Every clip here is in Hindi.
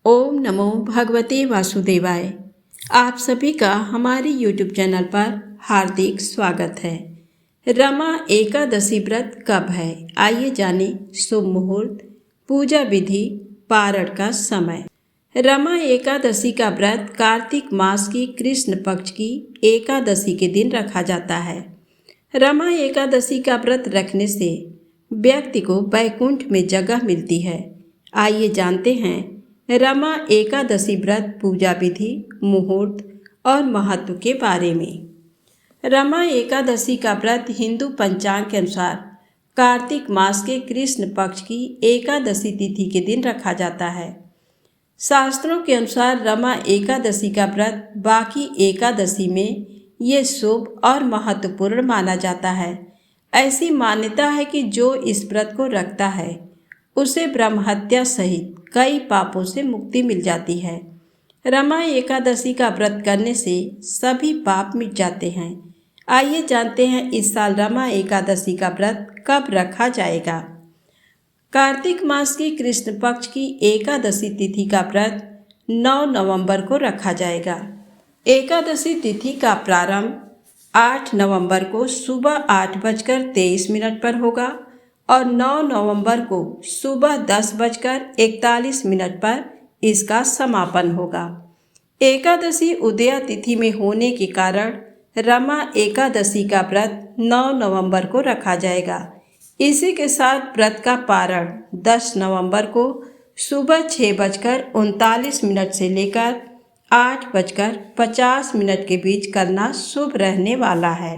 ओम नमो भगवते वासुदेवाय। आप सभी का हमारे यूट्यूब चैनल पर हार्दिक स्वागत है। रमा एकादशी व्रत कब है, आइए जाने शुभ मुहूर्त, पूजा विधि, पारण का समय। रमा एकादशी का व्रत कार्तिक मास की कृष्ण पक्ष की एकादशी के दिन रखा जाता है। रमा एकादशी का व्रत रखने से व्यक्ति को वैकुंठ में जगह मिलती है। आइए जानते हैं रमा एकादशी व्रत पूजा विधि, मुहूर्त और महत्व के बारे में। रमा एकादशी का व्रत हिंदू पंचांग के अनुसार कार्तिक मास के कृष्ण पक्ष की एकादशी तिथि के दिन रखा जाता है। शास्त्रों के अनुसार रमा एकादशी का व्रत बाकी एकादशी में ये शुभ और महत्वपूर्ण माना जाता है। ऐसी मान्यता है कि जो इस व्रत को रखता है उसे ब्रह्महत्या सहित कई पापों से मुक्ति मिल जाती है। रमा एकादशी का व्रत करने से सभी पाप मिट जाते हैं। आइए जानते हैं इस साल रमा एकादशी का व्रत कब रखा जाएगा। कार्तिक मास की कृष्ण पक्ष की एकादशी तिथि का व्रत 9 नवंबर को रखा जाएगा। एकादशी तिथि का प्रारंभ 8 नवंबर को सुबह 8:23 पर होगा और 9 नवंबर को सुबह 10:41 पर इसका समापन होगा। एकादशी उदया तिथि में होने के कारण रमा एकादशी का व्रत 9 नवंबर को रखा जाएगा। इसी के साथ व्रत का पारण 10 नवंबर को सुबह 6:39 से लेकर 8:50 के बीच करना शुभ रहने वाला है।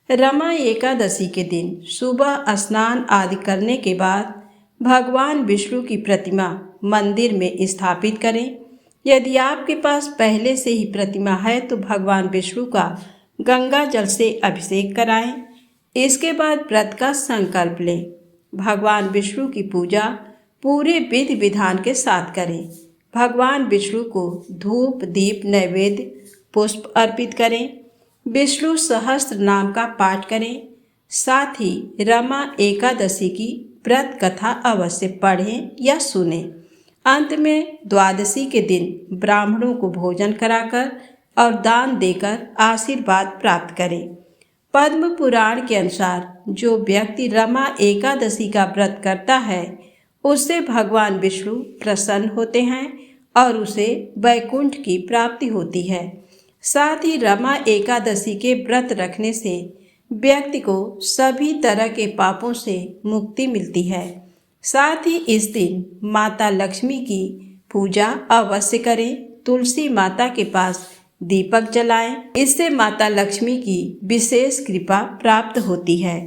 रमा एकादशी के दिन सुबह स्नान आदि करने के बाद भगवान विष्णु की प्रतिमा मंदिर में स्थापित करें। यदि आपके पास पहले से ही प्रतिमा है तो भगवान विष्णु का गंगा जल से अभिषेक कराएं। इसके बाद व्रत का संकल्प लें। भगवान विष्णु की पूजा पूरे विधि विधान के साथ करें। भगवान विष्णु को धूप दीप नैवेद्य पुष्प अर्पित करें। विष्णु सहस्त्र नाम का पाठ करें। साथ ही रमा एकादशी की व्रत कथा अवश्य पढ़ें या सुनें। अंत में द्वादशी के दिन ब्राह्मणों को भोजन कराकर और दान देकर आशीर्वाद प्राप्त करें। पद्म पुराण के अनुसार जो व्यक्ति रमा एकादशी का व्रत करता है उससे भगवान विष्णु प्रसन्न होते हैं और उसे वैकुंठ की प्राप्ति होती है। साथ ही रमा एकादशी के व्रत रखने से व्यक्ति को सभी तरह के पापों से मुक्ति मिलती है। साथ ही इस दिन माता लक्ष्मी की पूजा अवश्य करें। तुलसी माता के पास दीपक जलाएं। इससे माता लक्ष्मी की विशेष कृपा प्राप्त होती है।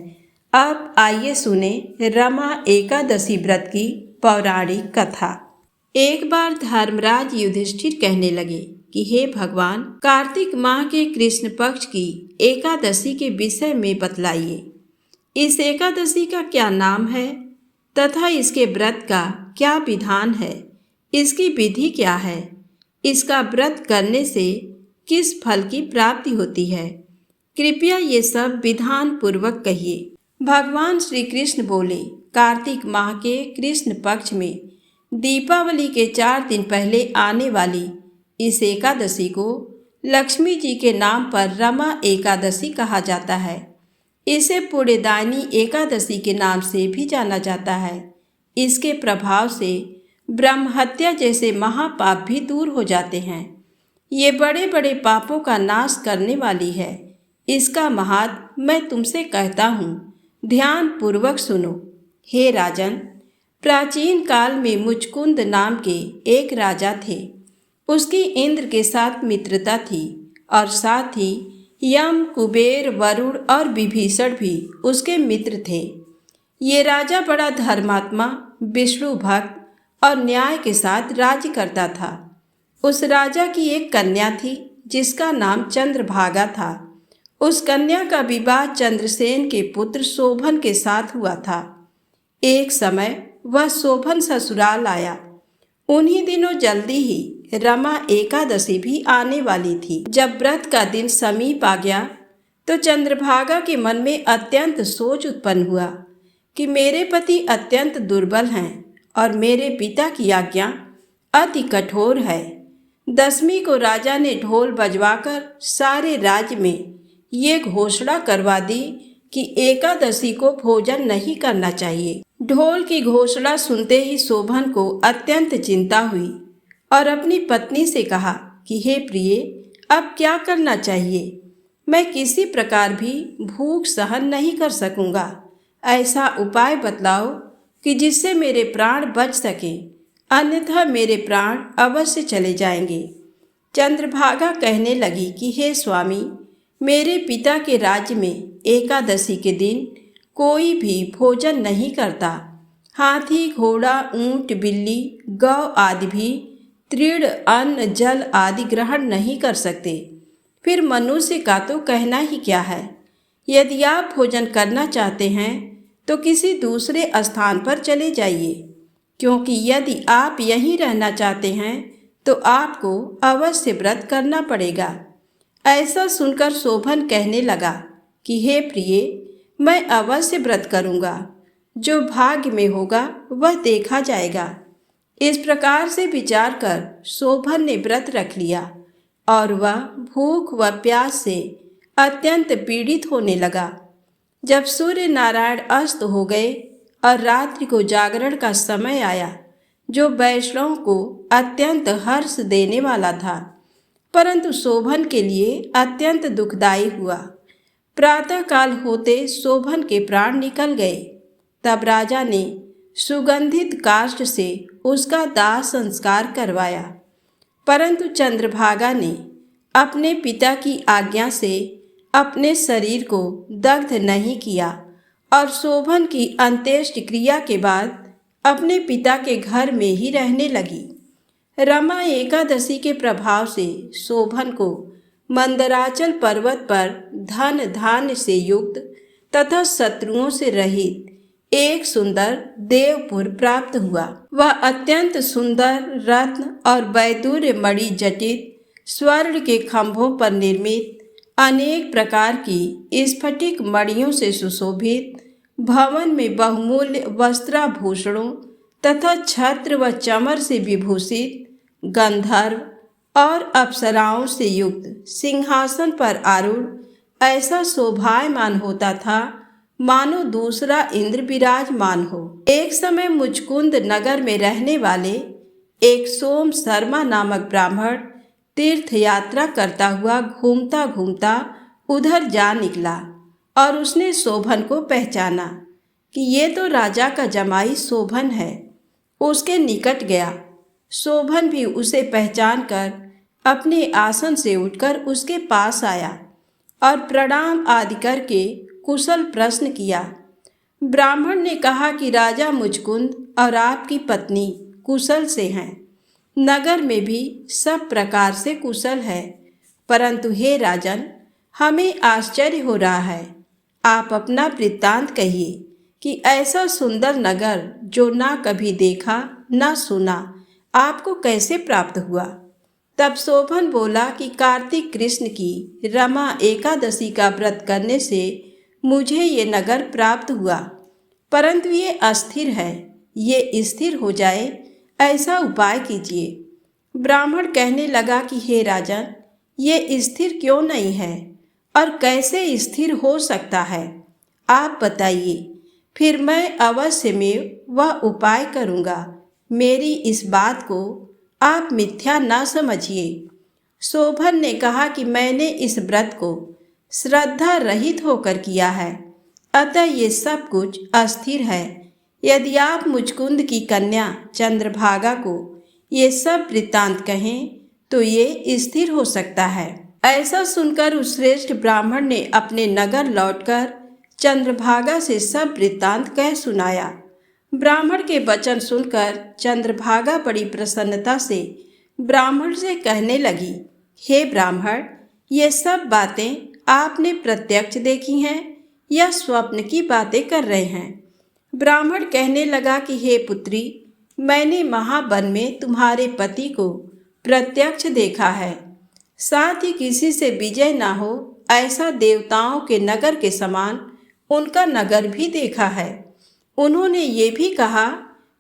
अब आइए सुने रमा एकादशी व्रत की पौराणिक कथा। एक बार धर्मराज युधिष्ठिर कहने लगे कि हे भगवान, कार्तिक माह के कृष्ण पक्ष की एकादशी के विषय में बतलाइए। इस एकादशी का क्या नाम है तथा इसके व्रत का क्या विधान है, इसकी विधि क्या है, इसका व्रत करने से किस फल की प्राप्ति होती है, कृपया ये सब विधान पूर्वक कहिए। भगवान श्री कृष्ण बोले, कार्तिक माह के कृष्ण पक्ष में दीपावली के 4 दिन पहले आने वाली इस एकादशी को लक्ष्मी जी के नाम पर रमा एकादशी कहा जाता है। इसे पुण्यदायिनी एकादशी के नाम से भी जाना जाता है। इसके प्रभाव से ब्रह्महत्या जैसे महापाप भी दूर हो जाते हैं। ये बड़े बड़े पापों का नाश करने वाली है। इसका महात्म्य मैं तुमसे कहता हूँ, ध्यान पूर्वक सुनो। हे राजन, प्राचीन काल में मुचकुंद नाम के एक राजा थे। उसकी इंद्र के साथ मित्रता थी और साथ ही यम, कुबेर, वरुण और विभीषण भी उसके मित्र थे। ये राजा बड़ा धर्मात्मा, विष्णु भक्त और न्याय के साथ राज्य करता था। उस राजा की एक कन्या थी जिसका नाम चंद्रभागा था। उस कन्या का विवाह चंद्रसेन के पुत्र शोभन के साथ हुआ था। एक समय वह शोभन ससुराल आया। उन्हीं दिनों जल्दी ही रमा एकादशी भी आने वाली थी। जब व्रत का दिन समीप आ गया तो चंद्रभागा के मन में अत्यंत सोच उत्पन्न हुआ कि मेरे पति अत्यंत दुर्बल हैं और मेरे पिता की आज्ञा अति कठोर है। 10वीं को राजा ने ढोल बजवाकर सारे राज्य में ये घोषणा करवा दी कि एकादशी को भोजन नहीं करना चाहिए। ढोल की घोषणा सुनते ही शोभन को अत्यंत चिंता हुई और अपनी पत्नी से कहा कि हे प्रिय, अब क्या करना चाहिए? मैं किसी प्रकार भी भूख सहन नहीं कर सकूंगा। ऐसा उपाय बतलाओ कि जिससे मेरे प्राण बच सके, अन्यथा मेरे प्राण अवश्य चले जाएंगे। चंद्रभागा कहने लगी कि हे स्वामी, मेरे पिता के राज्य में एकादशी के दिन कोई भी भोजन नहीं करता। हाथी, घोड़ा, ऊंट, बिल्ली, गौ आदि भी तृण, अन्न, जल आदि ग्रहण नहीं कर सकते। फिर मनुष्य का तो कहना ही क्या है। यदि आप भोजन करना चाहते हैं तो किसी दूसरे स्थान पर चले जाइए, क्योंकि यदि आप यहीं रहना चाहते हैं तो आपको अवश्य व्रत करना पड़ेगा। ऐसा सुनकर शोभन कहने लगा कि हे प्रिय, मैं अवश्य व्रत करूँगा। जो भाग्य में होगा वह देखा जाएगा। इस प्रकार से विचार कर शोभन ने व्रत रख लिया और वह भूख व प्यास से अत्यंत पीड़ित होने लगा। जब सूर्य नारायण अस्त हो गए और रात्रि को जागरण का समय आया, जो वैष्णव को अत्यंत हर्ष देने वाला था, परंतु शोभन के लिए अत्यंत दुखदायी हुआ। प्रातःकाल होते शोभन के प्राण निकल गए। तब राजा ने सुगंधित काष्ठ से उसका दाह संस्कार करवाया, परंतु चंद्रभागा ने अपने पिता की आज्ञा से अपने शरीर को दग्ध नहीं किया और शोभन की अंत्येष्टि क्रिया के बाद अपने पिता के घर में ही रहने लगी। रमा एकादशी के प्रभाव से शोभन को मंदराचल पर्वत पर धन धान्य से युक्त तथा शत्रुओं से रहित एक सुंदर देवपुर प्राप्त हुआ। वह अत्यंत सुंदर रत्न और वैदूर्य मणि जटित स्वर्ण के खंभों पर निर्मित अनेक प्रकार की स्फटिक मणियों से सुशोभित भवन में बहुमूल्य वस्त्राभूषणों तथा छत्र व चमर से विभूषित गंधर्व और अप्सराओं से युक्त सिंहासन पर आरूढ़ ऐसा शोभायमान होता था मानो दूसरा इंद्र विराजमान हो। एक समय मुचकुंद नगर में रहने वाले एक सोम शर्मा नामक ब्राह्मण तीर्थ यात्रा करता हुआ घूमता घूमता उधर जा निकला और उसने शोभन को पहचाना कि ये तो राजा का जमाई शोभन है। उसके निकट गया। शोभन भी उसे पहचान कर अपने आसन से उठकर उसके पास आया और प्रणाम आदि करके कुशल प्रश्न किया। ब्राह्मण ने कहा कि राजा मुचकुंद और आपकी पत्नी कुशल से हैं। नगर में भी सब प्रकार से कुशल है, परंतु हे राजन, हमें आश्चर्य हो रहा है। आप अपना वृत्तांत कहिए कि ऐसा सुंदर नगर जो ना कभी देखा ना सुना, आपको कैसे प्राप्त हुआ। तब शोभन बोला कि कार्तिक कृष्ण की रमा एकादशी का व्रत करने से मुझे ये नगर प्राप्त हुआ, परंतु ये अस्थिर है। ये स्थिर हो जाए ऐसा उपाय कीजिए। ब्राह्मण कहने लगा कि हे राजन, ये स्थिर क्यों नहीं है और कैसे स्थिर हो सकता है, आप बताइए, फिर मैं अवश्य में वह उपाय करूँगा। मेरी इस बात को आप मिथ्या ना समझिए। शोभन ने कहा कि मैंने इस व्रत को श्रद्धा रहित होकर किया है, अतः ये सब कुछ अस्थिर है। यदि आप मुचकुंद की कन्या चंद्रभागा को ये सब वृत्तांत कहें तो ये स्थिर हो सकता है। ऐसा सुनकर उस श्रेष्ठ ब्राह्मण ने अपने नगर लौटकर चंद्रभागा से सब वृत्तांत कह सुनाया। ब्राह्मण के वचन सुनकर चंद्रभागा बड़ी प्रसन्नता से ब्राह्मण से कहने लगी, हे ब्राह्मण, ये सब बातें आपने प्रत्यक्ष देखी हैं या स्वप्न की बातें कर रहे हैं। ब्राह्मण कहने लगा कि हे पुत्री, मैंने महावन में तुम्हारे पति को प्रत्यक्ष देखा है, साथ ही किसी से विजय ना हो ऐसा देवताओं के नगर के समान उनका नगर भी देखा है। उन्होंने ये भी कहा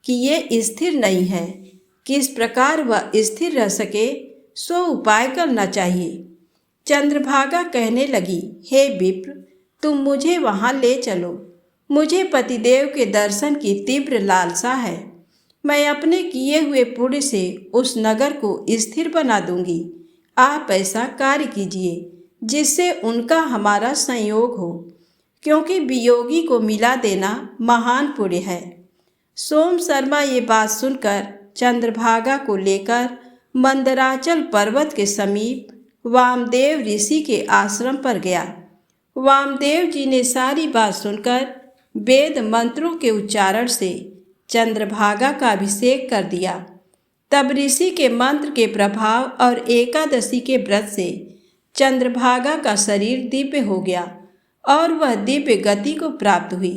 कि ये स्थिर नहीं है, किस प्रकार वह स्थिर रह सके सो उपाय करना चाहिए। चंद्रभागा कहने लगी, हे विप्र, तुम मुझे वहाँ ले चलो। मुझे पतिदेव के दर्शन की तीव्र लालसा है। मैं अपने किए हुए पुण्य से उस नगर को स्थिर बना दूंगी। आप ऐसा कार्य कीजिए जिससे उनका हमारा संयोग हो, क्योंकि वियोगी को मिला देना महान पुण्य है। सोम शर्मा ये बात सुनकर चंद्रभागा को लेकर मंदराचल पर्वत के समीप वामदेव ऋषि के आश्रम पर गया। वामदेव जी ने सारी बात सुनकर वेद मंत्रों के उच्चारण से चंद्रभागा का अभिषेक कर दिया। तब ऋषि के मंत्र के प्रभाव और एकादशी के व्रत से चंद्रभागा का शरीर दिव्य हो गया और वह दिव्य गति को प्राप्त हुई।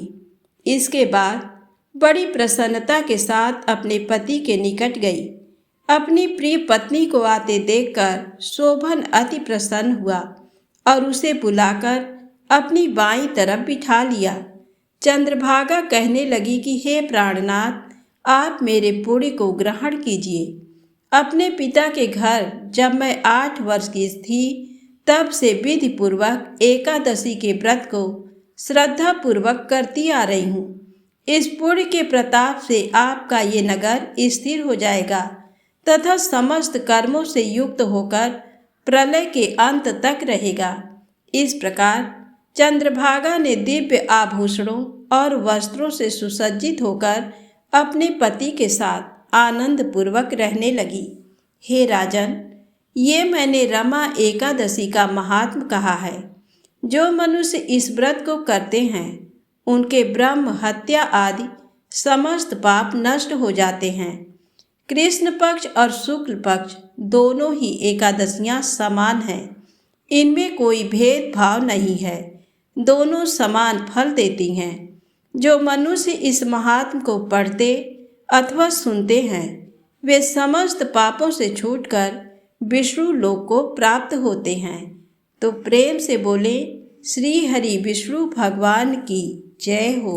इसके बाद बड़ी प्रसन्नता के साथ अपने पति के निकट गई। अपनी प्रिय पत्नी को आते देखकर शोभन अति प्रसन्न हुआ और उसे बुलाकर अपनी बाईं तरफ बिठा लिया। चंद्रभागा कहने लगी कि हे प्राणनाथ, आप मेरे पुण्य को ग्रहण कीजिए। अपने पिता के घर जब मैं 8 वर्ष की थी तब से विधि पूर्वक एकादशी के व्रत को श्रद्धा पूर्वक करती आ रही हूँ। इस पुण्य के प्रताप से आपका ये नगर स्थिर हो जाएगा तथा समस्त कर्मों से युक्त होकर प्रलय के अंत तक रहेगा। इस प्रकार चंद्रभागा ने दिव्य आभूषणों और वस्त्रों से सुसज्जित होकर अपने पति के साथ आनंद पूर्वक रहने लगी। हे राजन, ये मैंने रमा एकादशी का महात्म कहा है। जो मनुष्य इस व्रत को करते हैं उनके ब्रह्म हत्या आदि समस्त पाप नष्ट हो जाते हैं। कृष्ण पक्ष और शुक्ल पक्ष दोनों ही एकादशियां समान हैं। इनमें कोई भेदभाव नहीं है, दोनों समान फल देती हैं। जो मनुष्य इस महात्म को पढ़ते अथवा सुनते हैं वे समस्त पापों से छूटकर विष्णु लोक को प्राप्त होते हैं। तो प्रेम से बोले, श्री हरि विष्णु भगवान की जय हो।